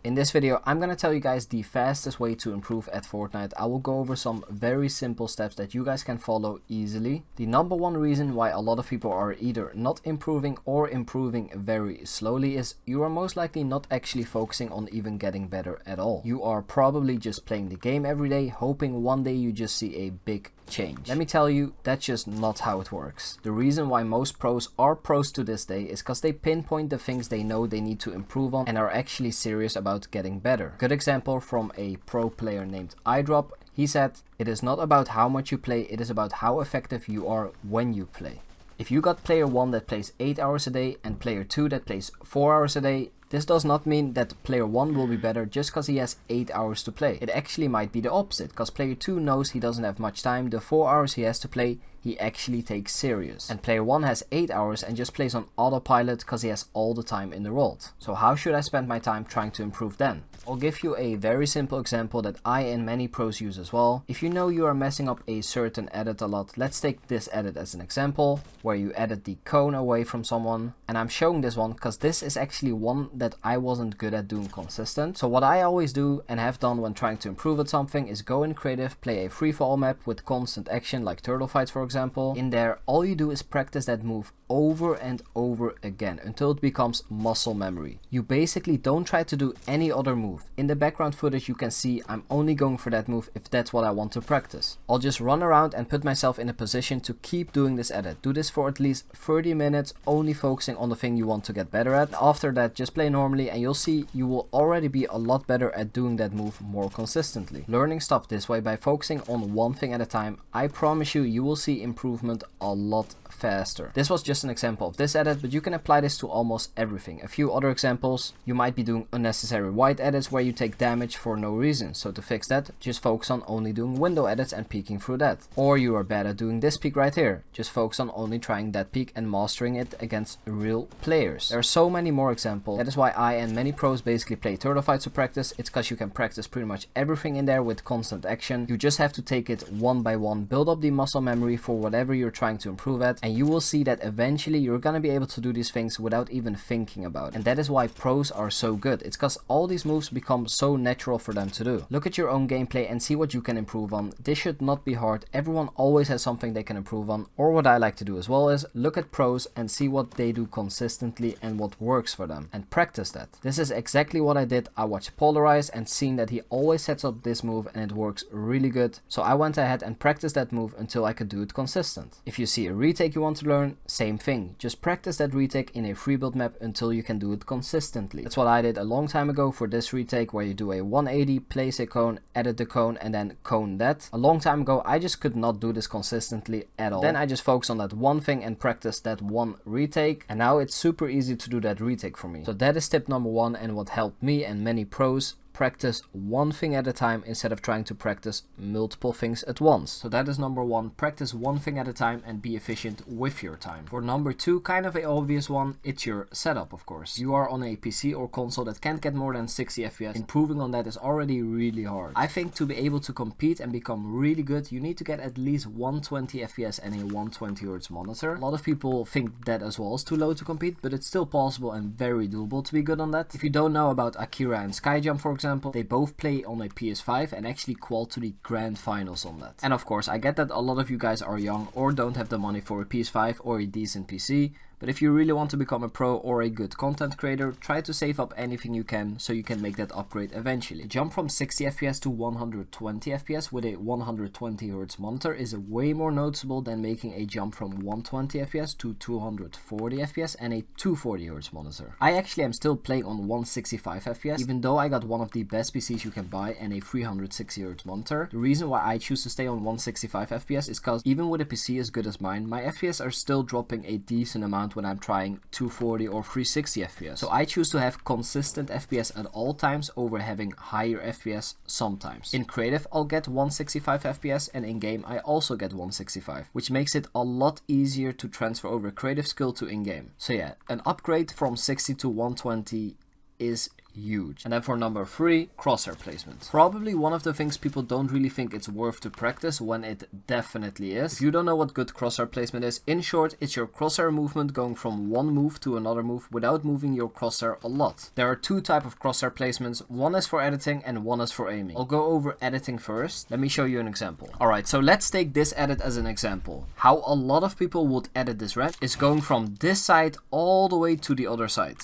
In this video, I'm gonna tell you guys the fastest way to improve at Fortnite. I will go over some very simple steps that you guys can follow easily. The number one reason why a lot of people are either not improving or improving very slowly is you are most likely not actually focusing on even getting better at all. You are probably just playing the game every day, hoping one day you just see a big change. Let me tell you, that's just not how it works. The reason why most pros are pros to this day is because they pinpoint the things they know they need to improve on and are actually serious about getting better. Good example from a pro player named iDrop. He said, "It is not about how much you play, it is about how effective you are when you play." If you got player 1 that plays 8 hours a day and player 2 that plays 4 hours a day, this does not mean that player 1 will be better just because he has 8 hours to play. It actually might be the opposite, because player 2 knows he doesn't have much time. The 4 hours he has to play, he actually takes serious. And player 1 has 8 hours and just plays on autopilot because he has all the time in the world. So how should I spend my time trying to improve then? I'll give you a very simple example that I and many pros use as well. If you know you are messing up a certain edit a lot, let's take this edit as an example, where you edit the cone away from someone. And I'm showing this one because this is actually one that I wasn't good at doing consistent. So what I always do and have done when trying to improve at something is go in creative, play a free-for-all map with constant action like turtle fights for example. In there, all you do is practice that move over and over again until it becomes muscle memory. You basically don't try to do any other move. In the background footage you can see I'm only going for that move if that's what I want to practice. I'll just run around and put myself in a position to keep doing this edit. Do this for at least 30 minutes, only focusing on the thing you want to get better at. After that, just play normally and you'll see you will already be a lot better at doing that move more consistently. Learning stuff this way by focusing on one thing at a time, I promise you will see improvement a lot faster. This was just an example of this edit, but you can apply this to almost everything. A few other examples: you might be doing unnecessary white edits where you take damage for no reason. So to fix that, just focus on only doing window edits and peeking through that. Or you are bad at doing this peek right here. Just focus on only trying that peek and mastering it against real players. There are so many more examples. That is why I and many pros basically play turtle fights to practice. It's because you can practice pretty much everything in there with constant action. You just have to take it one by one, build up the muscle memory for whatever you're trying to improve at, and you will see that eventually you're gonna be able to do these things without even thinking about it. And that is why pros are so good. It's because all these moves become so natural for them to do. Look at your own gameplay and see what you can improve on. This should not be hard. Everyone always has something they can improve on. Or what I like to do as well is look at pros and see what they do consistently and what works for them, and practice that. This is exactly what I did. I watched Polarize and seen that he always sets up this move and it works really good. So I went ahead and practiced that move until I could do it consistent. If you see a retake you want to learn, same thing. Just practice that retake in a free build map until you can do it consistently. That's what I did a long time ago for this retake, where you do a 180, place a cone, edit the cone, and then cone that. A long time ago I just could not do this consistently at all. Then I just focused on that one thing and practiced that one retake, and now it's super easy to do that retake for me. So that is tip number 1, and what helped me and many pros: practice one thing at a time instead of trying to practice multiple things at once. So that is number 1, practice one thing at a time and be efficient with your time. For number 2, kind of an obvious one, it's your setup of course. You are on a PC or console that can't get more than 60 FPS. Improving on that is already really hard. I think to be able to compete and become really good, you need to get at least 120 FPS and a 120Hz monitor. A lot of people think that as well is too low to compete, but it's still possible and very doable to be good on that. If you don't know about Akira and Skyjump for example, they both play on a PS5 and actually qual to the grand finals on that. And of course, I get that a lot of you guys are young or don't have the money for a PS5 or a decent PC. But if you really want to become a pro or a good content creator, try to save up anything you can so you can make that upgrade eventually. Jump from 60 FPS to 120 FPS with a 120Hz monitor is way more noticeable than making a jump from 120 FPS to 240 FPS and a 240Hz monitor. I actually am still playing on 165 FPS, even though I got one of the best PCs you can buy and a 360Hz monitor. The reason why I choose to stay on 165 FPS is because even with a PC as good as mine, my FPS are still dropping a decent amount when I'm trying 240 or 360 FPS. So I choose to have consistent FPS at all times over having higher FPS sometimes. In creative I'll get 165 FPS and in game I also get 165, which makes it a lot easier to transfer over creative skill to in game. So yeah, an upgrade from 60 to 120 is huge. And then for number 3, crosshair placement. Probably one of the things people don't really think it's worth to practice when it definitely is. If you don't know what good crosshair placement is, in short, it's your crosshair movement going from one move to another move without moving your crosshair a lot. There are 2 types of crosshair placements. One is for editing and one is for aiming. I'll go over editing first. Let me show you an example. Alright, so let's take this edit as an example. How a lot of people would edit this ramp is going from this side all the way to the other side.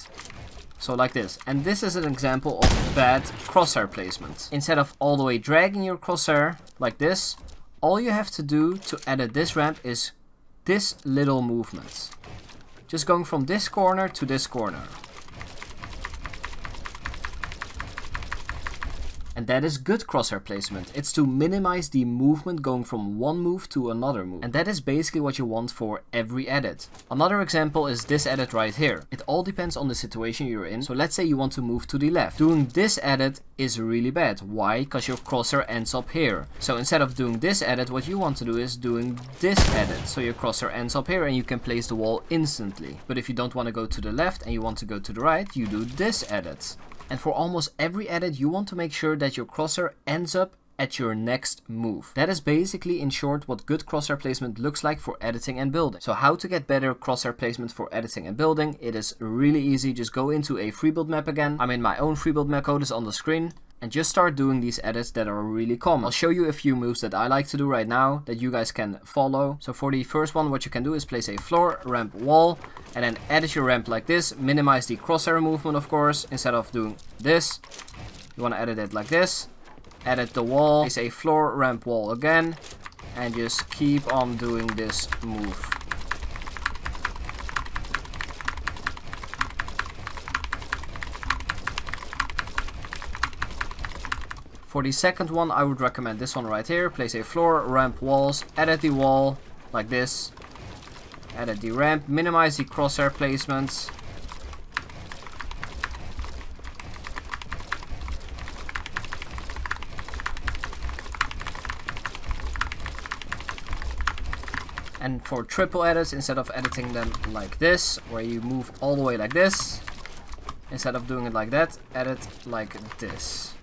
So like this. And this is an example of bad crosshair placement. Instead of all the way dragging your crosshair like this, all you have to do to edit this ramp is this little movement. Just going from this corner to this corner. And that is good crosshair placement. It's to minimize the movement going from one move to another move. And that is basically what you want for every edit. Another example is this edit right here. It all depends on the situation you're in. So let's say you want to move to the left. Doing this edit is really bad. Why? Because your crosshair ends up here. So instead of doing this edit, what you want to do is doing this edit. So your crosshair ends up here and you can place the wall instantly. But if you don't want to go to the left and you want to go to the right, you do this edit. And for almost every edit, you want to make sure that your crosshair ends up at your next move. That is basically, in short, what good crosshair placement looks like for editing and building. So how to get better crosshair placement for editing and building? It is really easy. Just go into a Freebuild map again. I'm in my own Freebuild map, code is on the screen. And just start doing these edits that are really common. I'll show you a few moves that I like to do right now that you guys can follow. So for the first one, what you can do is place a floor, ramp, wall, and then edit your ramp like this. Minimize the crosshair movement, of course. Instead of doing this, you want to edit it like this. Edit the wall, place a floor, ramp, wall again, and just keep on doing this move. For the second one, I would recommend this one right here. Place a floor, ramp, walls, edit the wall like this. Edit the ramp, minimize the crosshair placements. And for triple edits, instead of editing them like this, where you move all the way like this, instead of doing it like that, edit like this.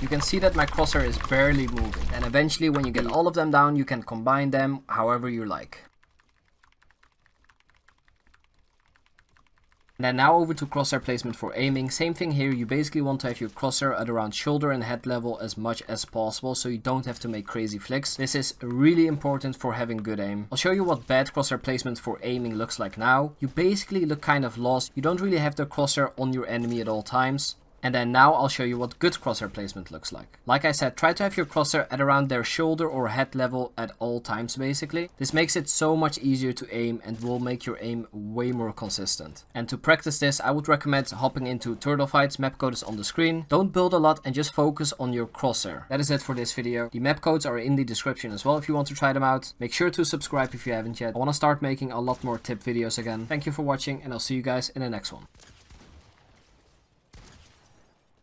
You can see that my crosshair is barely moving. And eventually when you get all of them down, you can combine them however you like. And then now over to crosshair placement for aiming. Same thing here, you basically want to have your crosshair at around shoulder and head level as much as possible, so you don't have to make crazy flicks. This is really important for having good aim. I'll show you what bad crosshair placement for aiming looks like now. You basically look kind of lost. You don't really have the crosshair on your enemy at all times. And then now I'll show you what good crosshair placement looks like. Like I said, try to have your crosshair at around their shoulder or head level at all times basically. This makes it so much easier to aim and will make your aim way more consistent. And to practice this, I would recommend hopping into Turtle Fights. Map code is on the screen. Don't build a lot and just focus on your crosshair. That is it for this video. The map codes are in the description as well if you want to try them out. Make sure to subscribe if you haven't yet. I want to start making a lot more tip videos again. Thank you for watching and I'll see you guys in the next one.